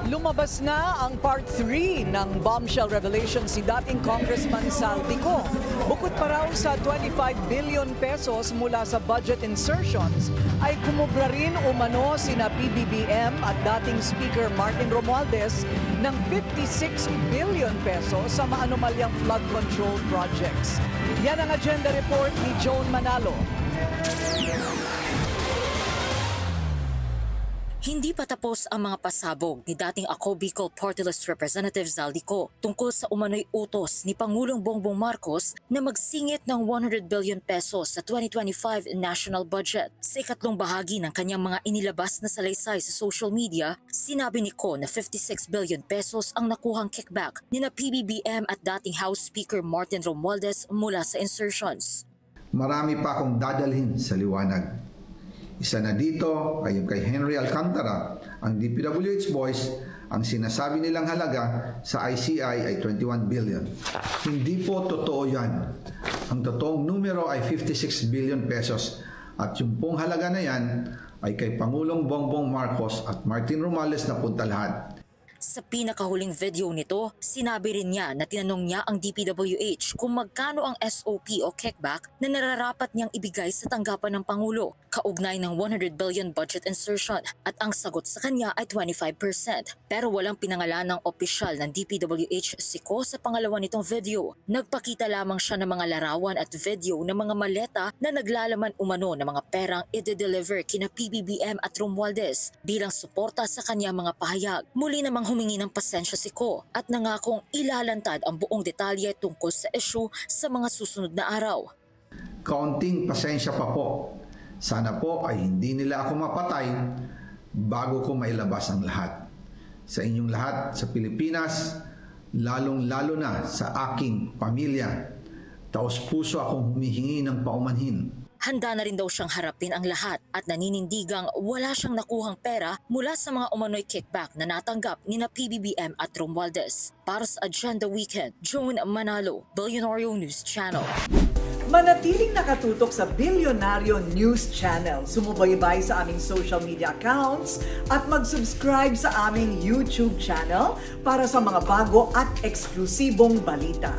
Lumabas na ang part 3 ng bombshell revelation si dating Congressman Saldico. Bukod pa raw sa 25 billion pesos mula sa budget insertions, ay kumubra rin umano sina PBBM at dating Speaker Martin Romualdez ng 56 billion pesos sa maanumalyang flood control projects. Yan ang agenda report ni Joan Manalo. Hindi pa tapos ang mga pasabog ni dating Ako Bicol Party List Representative Saldico tungkol sa umano'y utos ni Pangulong Bongbong Marcos na magsingit ng 100 billion pesos sa 2025 national budget. Sa ikatlong bahagi ng kanyang mga inilabas na salaysay sa social media, sinabi ni Ko na 56 billion pesos ang nakuhang kickback ni na PBBM at dating House Speaker Martin Romualdez mula sa insertions. Marami pa akong dadalhin sa liwanag. Isa na dito ay yung kay Henry Alcantara, ang DPWH boys, ang sinasabi nilang halaga sa ICI ay 21 billion. Hindi po totoo yan. Ang totoong numero ay 56 billion pesos at yung pong halaga na yan ay kay Pangulong Bongbong Marcos at Martin Romualdez na punta lahat. Sa pinakahuling video nito, sinabi rin niya na tinanong niya ang DPWH kung magkano ang SOP o kickback na nararapat niyang ibigay sa tanggapan ng Pangulo, kaugnay ng 100 billion budget insertion, at ang sagot sa kanya ay 25%. Pero walang pinangalan ng opisyal ng DPWH si Ko sa pangalawa nitong video. Nagpakita lamang siya ng mga larawan at video ng mga maleta na naglalaman umano ng mga perang i-deliver kina PBBM at Romualdez bilang suporta sa kanya mga pahayag. Muli namang humingi ng pasensya si Ko at nangakong ilalantad ang buong detalye tungkol sa issue sa mga susunod na araw. Kaunting pasensya pa po. Sana po ay hindi nila ako mapatay bago ko mailabas ang lahat. Sa inyong lahat sa Pilipinas, lalong-lalo na sa aking pamilya, taos-puso akong humihingi ng paumanhin. Handa na rin daw siyang harapin ang lahat at naninindigang wala siyang nakuhang pera mula sa mga umano'y kickback na natanggap ni na PBBM at Romualdez. Para sa Agenda Weekend, Joan Manalo, Billionario News Channel. Manatiling nakatutok sa Billionario News Channel. Sumubaybay sa aming social media accounts at mag-subscribe sa aming YouTube channel para sa mga bago at eksklusibong balita.